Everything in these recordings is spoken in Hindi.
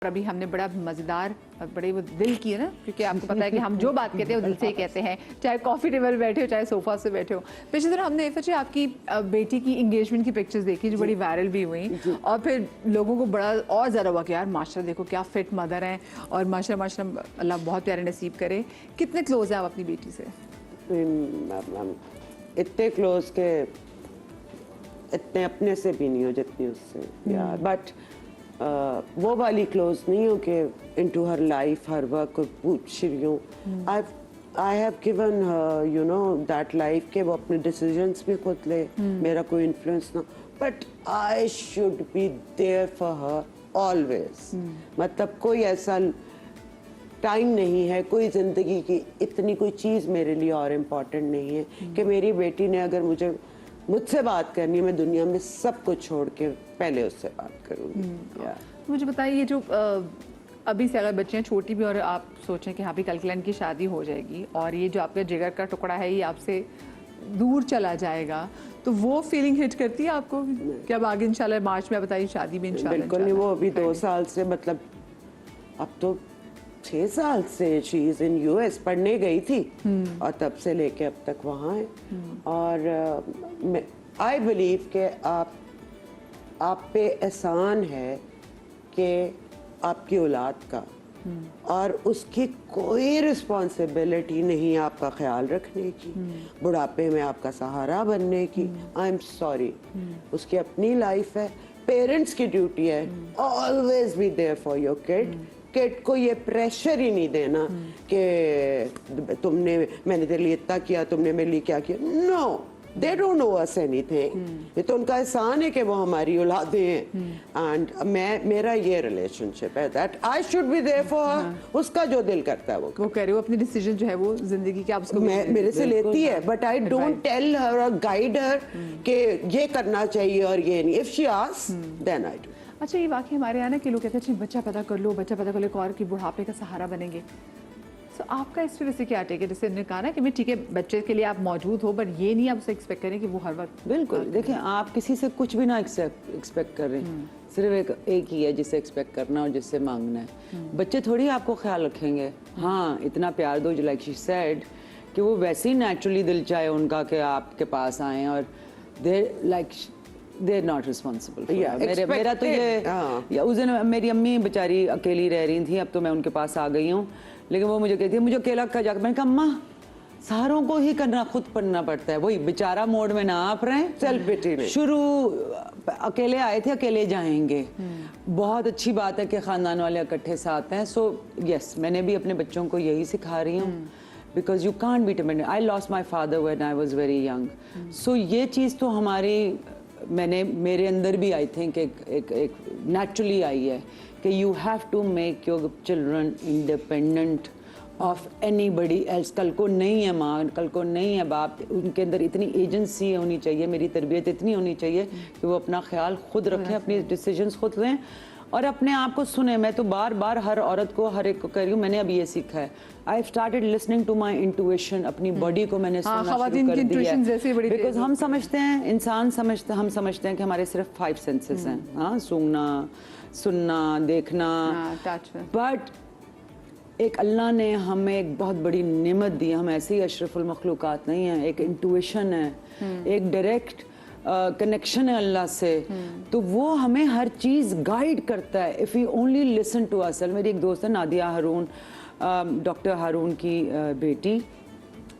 अभी हमने बड़ा मज़ेदार बड़े वो दिल की है ना, क्योंकि आपको पता है कि हम जो बात कहते हैं वो दिल से ही कहते हैं, चाहे कॉफ़ी टेबल बैठे हो चाहे सोफ़ा से बैठे हो। पिछली तरह हमने इफ़ा जी आपकी बेटी की इंगेजमेंट की पिक्चर्स देखी जो बड़ी वायरल भी हुई, और फिर लोगों को बड़ा और ज़्यादा हुआ कि यार माशाल्लाह देखो क्या फिट मदर हैं, और माशाल्लाह माशाल्लाह अल्लाह बहुत प्यारे नसीब करे। कितने क्लोज हैं आप अपनी बेटी से? इतने क्लोज के इतने अपने से भी नहीं हो जितनी उससे यार, बट वो वाली क्लोज नहीं हो कि इनटू हर लाइफ हर वर्क को पूछ रही हूँ। I have given her you know that life के वो अपने डिसीजंस भी खुद ले, मेरा कोई इन्फ्लुएंस ना, but I should be there for her always. मतलब कोई ऐसा टाइम नहीं है, कोई ज़िंदगी की इतनी कोई चीज़ मेरे लिए और इम्पोर्टेंट नहीं है कि मेरी बेटी ने अगर मुझसे बात करनी है, मैं दुनिया में सब कुछ छोड़ के पहले उससे बात करूँगी। मुझे बताइए, ये जो अभी से अगर बच्चियाँ छोटी भी और आप सोचें कि हाँ भी कल के इनकी शादी हो जाएगी और ये जो आपका जिगर का टुकड़ा है ये आपसे दूर चला जाएगा, तो वो फीलिंग हिट करती है आपको कि अब आगे इंशाल्लाह मार्च में बताइए शादी भी इंशाल्लाह? बिल्कुल नहीं। वो अभी 2 साल से, मतलब अब तो 6 साल से शी इज इन यूएस पढ़ने गई थी और तब से लेके अब तक वहाँ है। और आई बिलीव कि आप पे एहसान है कि आपकी औलाद का, और उसकी कोई रिस्पॉन्सिबिलिटी नहीं आपका ख्याल रखने की, बुढ़ापे में आपका सहारा बनने की। आई एम सॉरी, उसकी अपनी लाइफ है। पेरेंट्स की ड्यूटी है always be there for your kid को ये प्रेशर ही नहीं देना कि मैंने तेरे लिए इतना किया, तुमने मेरे लिए क्या किया। No, they don't know us anything. ये तो उनका एहसान है कि वो हमारी औलादें हैं। एंड मेरा ये रिलेशनशिप है that I should be there for, उसका जो दिल करता है वो कह रहे हो। अपनी डिसीजन जो है वो जिंदगी के आप उसको मेरे से लेती है, but I don't tell her और गाइड हर कि ये करना चाहिए और ये नहीं। If she asks then I do. अच्छा, ये वाकई हमारे यहाँ ना कि लोग कहते हैं बच्चा पैदा कर लो, बच्चा पैदा कर लो, एक और की बुढ़ापे का सहारा बनेंगे। तो आपका इस वजह से क्या टेक है? जैसे उन्होंने कहा ना कि मैं ठीक है बच्चे के लिए आप मौजूद हो, बट ये नहीं आप उसे एक्सपेक्ट करें कि वो हर वक्त। बिल्कुल, देखिए आप किसी से कुछ भी ना एक्सपेक्ट कर रहे हैं, सिर्फ एक ही है जिससे एक्सपेक्ट करना और जिससे मांगना है। बच्चे थोड़ी आपको ख्याल रखेंगे। हाँ, इतना प्यार दो जो लाइक शी सेड कि वो वैसे ही नेचुरली दिल चाहे उनका कि आपके पास आएँ, और they're not responsible for it. मेरा तो ये उस दिन मेरी अम्मी बेचारी अकेली रह रही थी, अब तो मैं उनके पास आ गई हूँ, लेकिन वो मुझे कहती है मुझे अकेला का जाकर। मैंने कहा अम्मा सारों को ही करना, खुद पढ़ना पड़ता है। वही बेचारा मोड में ना आप रहें, सेल्फ पिटी में शुरू अकेले आए थे अकेले जाएंगे। बहुत अच्छी बात है कि खानदान वाले इकट्ठे साथ हैं। सो यस, मैंने भी अपने बच्चों को यही सिखा रही हूँ, because you can't be dependent. I lost my father when I was very young. So ये चीज़ तो मेरे अंदर भी आई थिंक एक नेचुरली आई है कि you have to make your children independent of anybody else. कल को नहीं है माँ, कल को नहीं है बाप, उनके अंदर इतनी एजेंसी होनी चाहिए, मेरी तरबियत इतनी होनी चाहिए कि वो अपना ख्याल खुद रखें, अपनी डिसीजंस खुद लें और अपने आप को सुने। मैं तो बार बार हर औरत को, हर एक को कह रही हूँ, मैंने अभी ये सीखा है। I started listening to my intuition. अपनी बॉडी को मैंने सुनना शुरू कर दिया है। बिकॉज हम समझते हैं, हम समझते हैं कि हमारे सिर्फ 5 सेंसेस हैं। हाँ, सूंघना, सुनना, देखना, बट एक अल्लाह ने हमें एक बहुत बड़ी नेमत दी। हम ऐसे ही अशरफुल मखलूकात नहीं हैं। एक इंटुइशन है, एक डायरेक्ट कनेक्शन है अल्लाह से, तो वो हमें हर चीज़ गाइड करता है if you only listen to ourselves. मेरी एक दोस्त है नादिया हारून, डॉक्टर हारून की बेटी,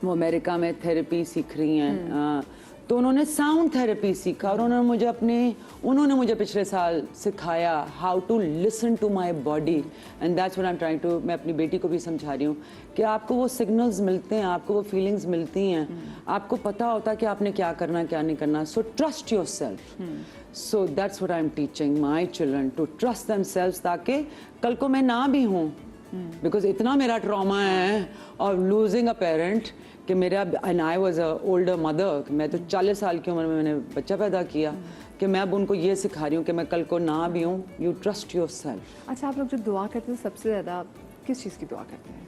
वो अमेरिका में थेरेपी सीख रही हैं। तो उन्होंने साउंड थेरेपी सीखा और उन्होंने मुझे पिछले साल सिखाया how to listen to my body, and that's what I am trying to. मैं अपनी बेटी को भी समझा रही हूँ कि आपको वो सिग्नल्स मिलते हैं, आपको वो फीलिंग्स मिलती हैं, आपको पता होता है कि आपने क्या करना क्या नहीं करना। So trust your self. So that's what I am teaching my children, to trust themselves, ताकि कल को मैं ना भी हूँ। बिकॉज इतना मेरा ट्रॉमा है और लूजिंग अ पेरेंट कि मेरा, and I was a older mother, मैं तो 40 साल की उम्र में मैंने बच्चा पैदा किया, कि मैं अब उनको ये सिखा रही हूँ कि मैं कल को ना भी हूँ। You trust your self. अच्छा, आप लोग जो दुआ करते हैं सबसे ज़्यादा किस चीज़ की दुआ करते हैं?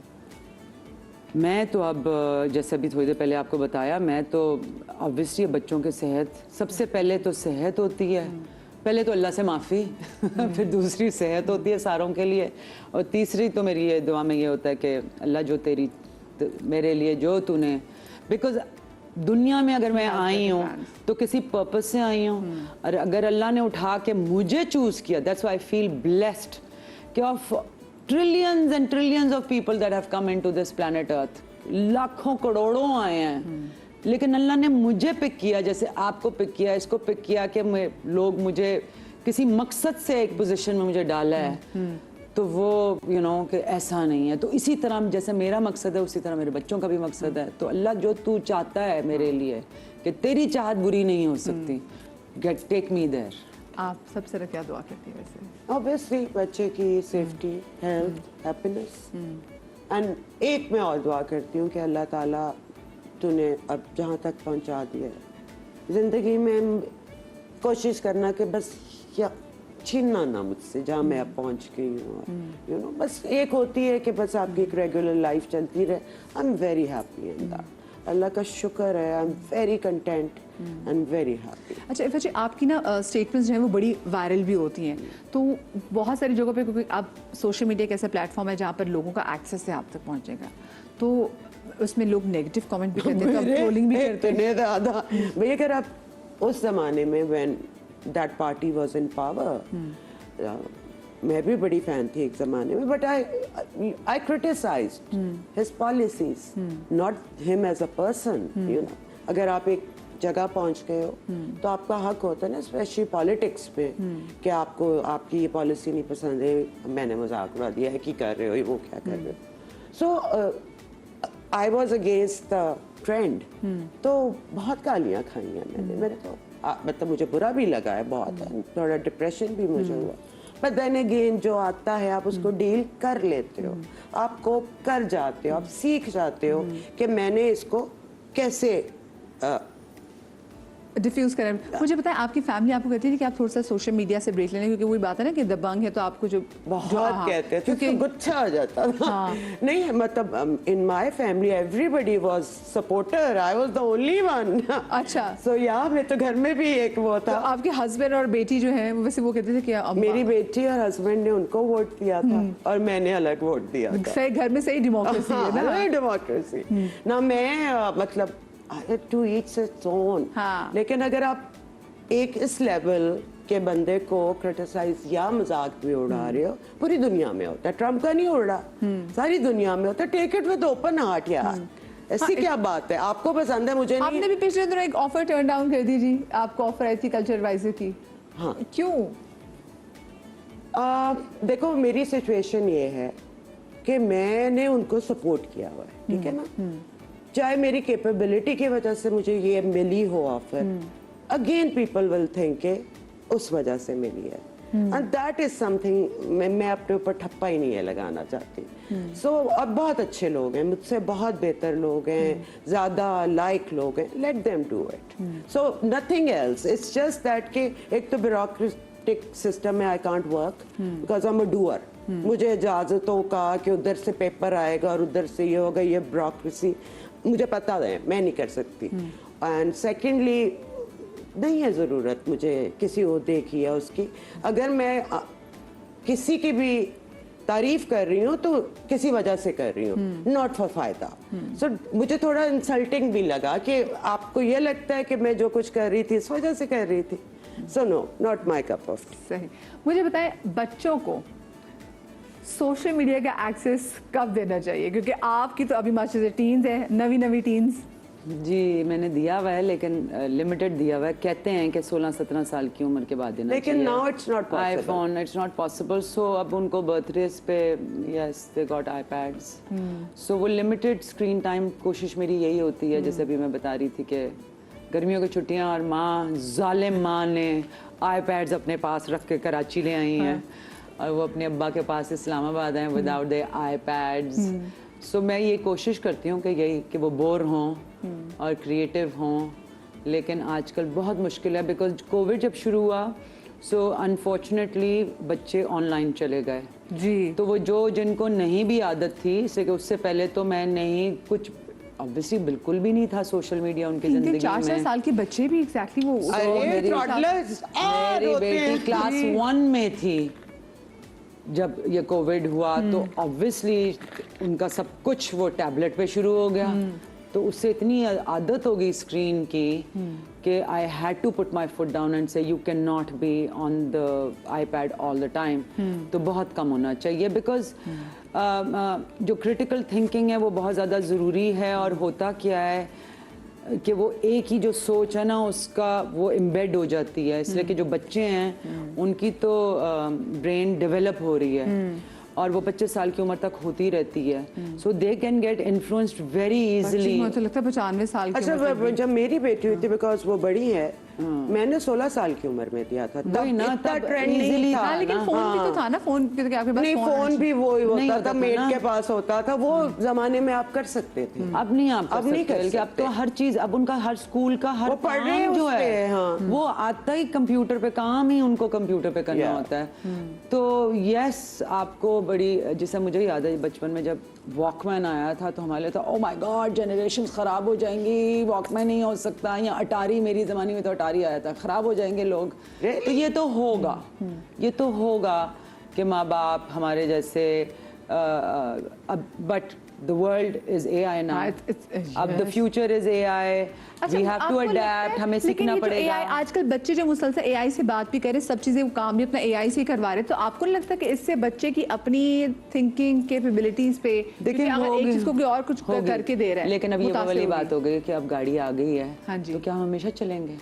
मैं तो अब जैसे अभी थोड़ी देर पहले आपको बताया, मैं तो ऑब्वियसली बच्चों के सेहत सबसे पहले तो सेहत होती है, पहले तो अल्लाह से माफ़ी, फिर दूसरी सेहत होती है सारों के लिए, और तीसरी तो मेरी ये दुआ में ये होता है कि अल्लाह जो मेरे लिए जो तूने, बिकॉज दुनिया में अगर मैं आई हूँ तो किसी पर्पस से आई हूँ, और अगर अल्लाह ने उठा के मुझे चूज़ किया, that's why I feel blessed कि of trillions and trillions of people that have come into this planet earth, लाखों करोड़ों आए हैं, लेकिन अल्लाह ने मुझे पिक किया, जैसे आपको पिक किया, इसको पिक किया कि लोग मुझे किसी मकसद से एक पोजीशन में मुझे डाला है, तो वो यू नो कि ऐसा नहीं है। तो इसी तरह जैसे मेरा मकसद है उसी तरह मेरे बच्चों का भी मकसद है। तो अल्लाह जो तू चाहता है मेरे लिए कि तेरी चाहत बुरी नहीं हो सकती, गेट टेक मी देयर। आप सबसे ज़्यादा क्या दुआ करती हैं वैसे? ऑब्वियसली बच्चे की सेफ्टी, हेल्थ, हैप्पीनेस, एंड एक मैं और दुआ करती हूँ कि अल्लाह ताला तूने अब जहाँ तक पहुँचा दिया है ज़िंदगी में, कोशिश करना कि बस या छीनना ना मुझसे जहाँ मैं अब पहुँच गई हूँ, यू नो, बस एक होती है कि बस आपकी एक रेगुलर लाइफ चलती रहे। I am very happy in that, Allah का शुक्र है, I am very content and very happy. अच्छा इफ़ा जी, आपकी ना स्टेटमेंट्स जो हैं वो बड़ी वायरल भी होती हैं, तो बहुत सारी जगहों पे, क्योंकि आप सोशल मीडिया एक ऐसा प्लेटफॉर्म है जहाँ पर लोगों का एक्सेस है आप तक पहुँचेगा, तो उसमें लोग नेगेटिव कमेंट भी करते हैं, तो आप ट्रोलिंग भी करते हैं। इतने ज़्यादा भैया, अगर आप उस ज़माने में when that party was in power, मैं भी बड़ी फैन थी एक ज़माने में, but I criticised his policies, not him as a person, you know. अगर आप एक जगह पहुंच गए हो तो आपका हक होता है ना, स्पेशली पॉलिटिक्स में, कि आपको आपकी ये पॉलिसी नहीं पसंद है, मैंने मजाक उड़ा दिया है कि कर रहे हो वो क्या कर रहे हो। So I was against the trend, तो बहुत गालियाँ खाई हैं मैंने, मेरे तो मतलब मुझे बुरा भी लगा है बहुत, थोड़ा डिप्रेशन भी मुझे हुआ, बट देन अगेन जो आता है आप उसको डील कर लेते हो, आप कोप कर जाते हो, आप सीख जाते हो कि मैंने इसको कैसे डिफ्यूज करें। मुझे बताएं, आपकी फैमिली आपको कहती है कि आप थोड़ा सा सोशल मीडिया से ब्रेक लेने, क्योंकि वही बात है ना कि दबंग है तो आपको जो बहुत कहते थे, क्योंकि गुस्सा आ जाता था। हाँ। नहीं मतलब in my family everybody was supporter, I was the only one. अच्छा। सो या मैं तो घर में भी एक वो था। तो आपके हस्बैंड और बेटी जो है वैसे वो कहते थे कि मेरी बेटी और हस्बैंड ने उनको वोट दिया था और मैंने अलग वोट दिया था। सही, घर में सही डेमोक्रेसी है ना, डेमोक्रेसी ना। मैं मतलब टू ईच इट्स ओन, लेकिन अगर आप एक इस लेवल के बंदे को क्रिटिसाइज या मजाक भी उड़ा रहे हो, पूरी दुनिया में होता है, ट्रम्प का नहीं उड़ रहा, सारी दुनिया में होता है। Take it with open heart यार, ऐसी क्या बात है, आपको पसंद है मुझे नहीं। आपने भी पिछले दिनों एक ऑफर टर्न डाउन कर दी जी, आपको ऑफर आई थी कल्चर एडवाइजर की। हाँ, क्यों? देखो मेरी सिचुएशन ये है कि मैंने उनको सपोर्ट किया हुआ है, ठीक है ना, चाहे मेरी कैपेबिलिटी की वजह से मुझे ये मिली हो offer, again people will think के उस वजह से मिली है, एंड दैट इज समथिंग मैं अपने ऊपर ठप्पा ही नहीं है लगाना चाहती। सो अब बहुत अच्छे लोग हैं, मुझसे बहुत बेहतर लोग हैं, ज्यादा लाइक लोग हैं, let them do it. So nothing else, it's just that कि एक तो ब्यूरोक्रेटिक सिस्टम में I can't work because I am a doer. मुझे इजाजतों का कि उधर से पेपर आएगा और उधर से ये होगा, ये ब्यूरोक्रेसी मुझे पता है, मैं नहीं कर सकती। एंड सेकेंडली नहीं है ज़रूरत मुझे किसी ओहदे की या उसकी। अगर मैं किसी की भी तारीफ कर रही हूँ तो किसी वजह से कर रही हूँ, नॉट फॉर फायदा। सो मुझे थोड़ा इंसल्टिंग भी लगा कि आपको ये लगता है कि मैं जो कुछ कर रही थी इस वजह से कर रही थी। So no, not my cup of tea. सही। मुझे बताएं, बच्चों को सोशल मीडिया का एक्सेस कब देना चाहिए, क्योंकि आपकी तो अभी माशाल्लाह टीन्स है, नवी टीन्स। जी मैंने दिया हुआ है, लेकिन लिमिटेड दिया हुआ है। कहते हैं कि 16-17 साल की उम्र के बाद देना, लेकिन now it's not possible. IPhone it's not possible. So अब उनको बर्थडेज पे yes they got iPads, so वो लिमिटेड स्क्रीन टाइम, कोशिश मेरी यही होती है। जैसे अभी मैं बता रही थी कि गर्मियों की छुट्टियां और माँ, जालिम माँ ने आईपैड्स अपने पास रख के कराची ले आई हैं, और वो अपने अब्बा के पास इस्लामाबाद हैं विदाउट द आईपैड्स। सो मैं ये कोशिश करती हूँ कि यही कि वो बोर हों और क्रिएटिव हों, लेकिन आजकल बहुत मुश्किल है बिकॉज कोविड जब शुरू हुआ, सो अनफॉर्चुनेटली बच्चे ऑनलाइन चले गए जी। तो वो जो जिनको नहीं भी आदत थी, इसलिए कि उससे पहले तो मैं नहीं कुछ ऑब्वियसली बिल्कुल भी नहीं था सोशल मीडिया उनकी 3 जिंदगी 4 में। साल के बच्चे भी एग्जैक्टली वो अरे मेरी- toddlers मेरी होते बेटी हैं। क्लास 1 में थी जब ये कोविड हुआ, तो ऑब्वियसली उनका सब कुछ वो टैबलेट पे शुरू हो गया, तो उससे इतनी आदत हो गई स्क्रीन की कि I had to put my foot down and say you can not be on the iPad all the time. तो बहुत कम होना चाहिए, बिकॉज जो क्रिटिकल थिंकिंग है वो बहुत ज़्यादा ज़रूरी है। और होता क्या है कि वो एक ही जो सोच है ना उसका वो इम्बेड हो जाती है, इसलिए कि जो बच्चे हैं उनकी तो ब्रेन डेवलप हो रही है और वो 25 साल की उम्र तक होती रहती है, so they can get influenced very easily. मुझे लगता है 95 साल की अच्छा, उम्र तक जब मेरी बेटी हुई थी, बिकॉज वो बड़ी है, मैंने 16 साल की उम्र में दिया था, तब वही ना, इतना तब ट्रेंड नहीं easily था। हाँ, लेकिन ना, फोन भी तो था ना, फोन भी तो क्या आपके पास नहीं, फोन भी वो ही नहीं होता होता था, था मेड ना। के पास होता था, वो जमाने में आप कर सकते थे। अब नहीं आप अब नहीं कर सकते, अब तो सकते। हर चीज, अब उनका हर स्कूल का हर वो पढ़ रहे हैं काम जो उस पे, है हाँ। वो आता ही कंप्यूटर पे, काम ही उनको कंप्यूटर पे करना Yeah. होता है। तो यस, आपको बड़ी, जैसे मुझे याद है बचपन में जब वॉकमैन आया था तो हमारे लिए था ओ माय गॉड जनरेशन खराब हो जाएंगी, वॉकमैन नहीं हो सकता, या अटारी, मेरी जमाने में तो अटारी आया था, खराब हो जाएंगे लोग। तो ये तो होगा, ये तो होगा कि माँ बाप हमारे जैसे अब, but the world is AI now, हाँ, it's- अब द फ्यूचर इज AI, अच्छा, वी हैव टू आपको लगता है- अडेप्ट, हमें लेकिन सीखना ये जो पड़ेगा। AI आजकल बच्चे जो मुसलसल AI से बात भी करे, सब चीजें वो काम भी अपना AI से ही करवा रहे हैं, तो आपको नहीं लगता कि इससे बच्चे की अपनी थिंकिंग कैपेबिलिटीज पे, देखिए, क्योंकि अगर एक चीज को कोई और कुछ होगी। करके दे रहा है, लेकिन अब ये वो मुतासिर वाली होगी। बात हो गई कि अब गाड़ी आ गई है, हाँ जी। तो क्या हम हमेशा चलेंगे?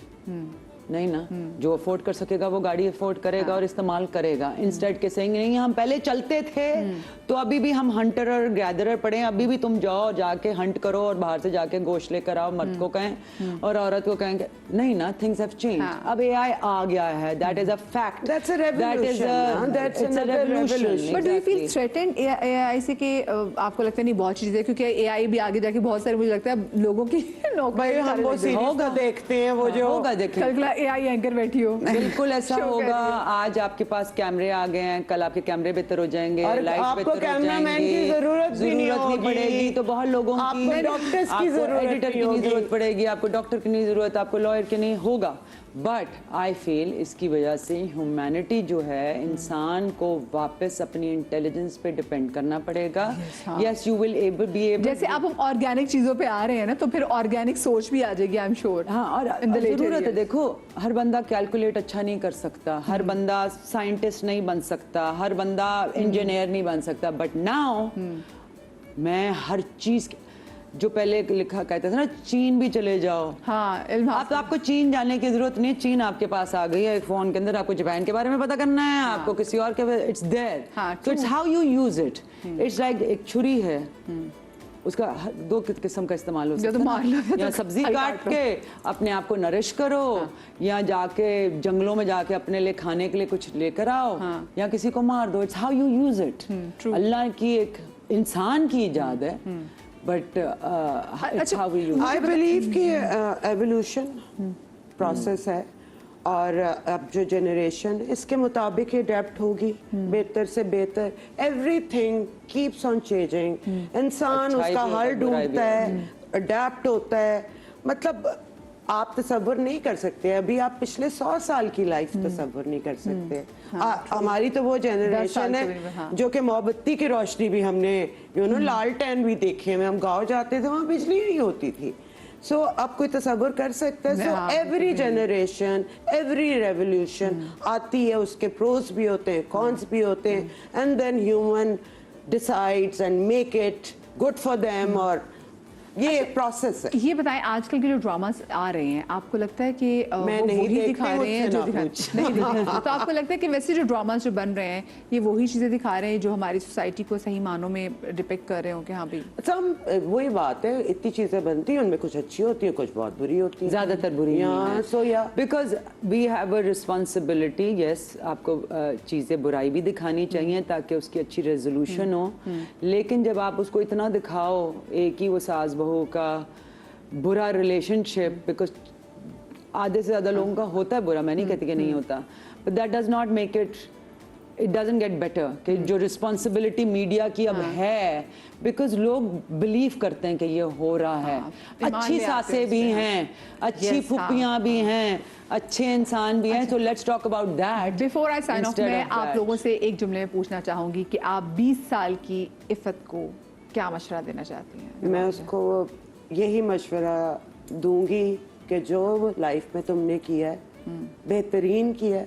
नहीं ना, जो अफोर्ड कर सकेगा वो गाड़ी अफोर्ड करेगा और इस्तेमाल करेगा, इंस्टेड के सेइंग नहीं हम पहले चलते थे तो अभी भी हम हंटर और गैदरर पड़े हैं, अभी भी तुम जाओ जाके हंट करो और बाहर से जाके गोश्त लेकर आओ, मर्द को कहें और औरत को कहें नहीं ना, थिंग्स हैव चेंज्ड। हाँ। अब AI आ गया है, that is a fact, That's a revolution, huh? That's another revolution. But do you feel threatened AI से कि आपको लगता है नहीं बहुत चीजें, क्योंकि AI भी आगे जाके बहुत सारे, मुझे लगता है लोगों की भाई हम वो सीरीज होगा। तो देखते हैं, वो जो होगा, देखें कल AI एंकर बैठी हो, बिल्कुल ऐसा शो होगा। करिए। आज आपके पास कैमरे आ गए हैं, कल आपके कैमरे बेहतर हो जाएंगे, और लाइट्स आपको बेहतर हो कैमरामैन की जाएंगी, जरूरत भी नहीं जरूरत नहीं होगी। पड़ेगी, तो बहुत लोगों की आपको डॉक्टर्स की आपको जरूरत एडिटर नहीं की नहीं होगी। जरूरत पड़ेगी, आपको डॉक्टर की नहीं जरूरत, आपको लॉयर की नहीं, होगा। बट आई फील इसकी वजह से ह्यूमैनिटी जो है, इंसान को वापस अपनी इंटेलिजेंस पे डिपेंड करना पड़ेगा। Yes, you will be able, जैसे अब हम ऑर्गेनिक चीजों पे आ रहे हैं ना, तो फिर ऑर्गेनिक सोच भी आ जाएगी, आई एम श्योर। हाँ, और जरूरत है, देखो हर बंदा कैलकुलेट अच्छा नहीं कर सकता, हर बंदा साइंटिस्ट नहीं बन सकता, हर बंदा इंजीनियर नहीं बन सकता, बट नाउ मैं हर चीज, जो पहले लिखा कहते थे ना, चीन भी चले जाओ, हाँ, इल्म आप तो आपको चीन जाने की जरूरत नहीं है, चीन आपके पास आ गई है एक फोन के अंदर, आपको जापान के बारे में पता करना है, आपको किसी और के, इट्स देयर, हाँ, so it's how you use it. It's like एक छुरी है, उसका दो किस्म का इस्तेमाल हो या सकता तो है मार लो, ना, या या तो सब्जी हल काट काट लो। के अपने आप को नरिश करो, या जाके जंगलों में जाके अपने लिए खाने के लिए कुछ लेकर आओ, या किसी को मार दो, it's how you use it. true. Allah की एक इंसान की इजाद है, but it's how we use. I believe कि एवोल्यूशन प्रोसेस है, और अब जो जनरेशन इसके मुताबिक ही अडेप्ट होगी, बेहतर से बेहतर, एवरीथिंग कीप्स ऑन चेंजिंग, इंसान अच्छाई उसका भी हल होता है, बुराई भी ढूंढता है, अडेप्ट होता है। मतलब आप तसव्वुर नहीं कर सकते, अभी आप पिछले 100 साल की लाइफ तसव्वुर नहीं कर सकते। हमारी तो वो 10 साल जनरेशन से भी, है हाँ। जो कि मोमबत्ती की रोशनी भी हमने लालटेन भी देखे हैं, हम गाँव जाते थे वहाँ बिजली नहीं होती थी। सो आप कोई तसव्वुर कर सकते हैं। सो हाँ, एवरी जनरेशन, एवरी रेवोल्यूशन आती है, उसके प्रोज भी होते हैं, कॉन्स भी होते हैं, and then human decides and make it good for them, और ये एक प्रोसेस है। ये बताएं, आजकल के जो ड्रामास आ रहे हैं, आपको लगता है कि मैं वो नहीं वही देखती, दिखा रहे हैं मुझसे जो ना दिखा पूछ। नहीं देखती, तो आपको लगता है कि वैसे जो ड्रामास जो बन रहे हैं, ये वही चीजें दिखा रहे हैं जो हमारी सोसाइटी को सही मानों में डिपिक्ट कर रहे हो कि हाँ भाई अच्छा, वही बात है, इतनी चीजें बनती हैं, उनमें कुछ अच्छी होती है, कुछ बहुत बुरी होती है, ज्यादातर बुरी नहीं है। सो या because we have a responsibility. Yes, आपको चीज़ें बुराई भी दिखानी चाहिए ताकि उसकी अच्छी रेजोल्यूशन हो, लेकिन जब आप उसको इतना दिखाओ, एक ही वो सास बहू का बुरा रिलेशनशिप, बिकॉज आधे से ज़्यादा लोगों का होता है बुरा, मैं नहीं कहती कि नहीं होता, but that does not make it it doesn't get better कि जो रिस्पॉन्सिबिलिटी मीडिया की अब है, बिकॉज लोग बिलीव करते हैं कि ये हो रहा है। ईमान अच्छी ले आते सासें भी हैं। हैं, अच्छी Yes, फुप्पियाँ भी हैं, अच्छे इंसान भी हैं, तो let's talk about that. Before I sign off, मैं आप लोगों से एक जुमले में पूछना चाहूंगी कि आप 20 साल की इफ़त को क्या मशवरा देना चाहती हैं? मैं उसको यही मशवरा दूंगी कि जो लाइफ में तुमने किया है बेहतरीन किया है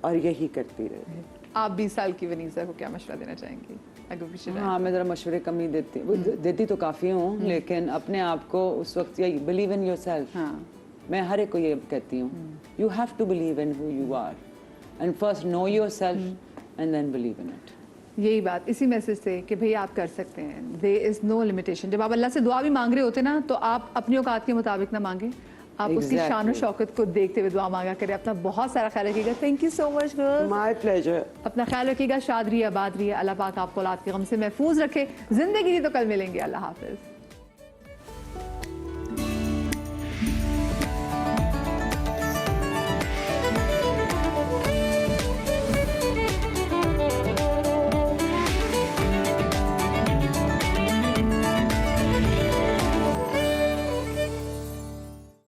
और यही करती रहे। आप 20 साल की वनीसा को क्या मशवरा देना चाहेंगी? अगर पीछे जाएं। हाँ, मैं ज़रा मशवरे कम ही देती तो काफ़ी हूँ, लेकिन अपने आप को उस वक्त यही बिलीव इन योर सेल्फ। हाँ। मैं हर एक को ये कहती हूँ, you have to believe in who you are and first know your self and then believe in it. यही बात इसी मैसेज से कि भाई आप कर सकते हैं, देयर इज नो लिमिटेशन। जब आप अल्लाह से दुआ भी मांग रहे होते ना, तो आप अपनी औकात के मुताबिक ना मांगे, आप उसकी Exactly. शान और शौकत को देखते हुए दुआ मांगा करें। अपना बहुत सारा ख्याल रखिएगा। Thank you so much girls. My pleasure. अपना ख्याल रखिएगा, शाद रहिए, आबाद रहिए, अल्लाह पाक आपको औलाद के गम से महफूज रखे। जिंदगी थी तो कल मिलेंगे। अल्लाह हाफिज।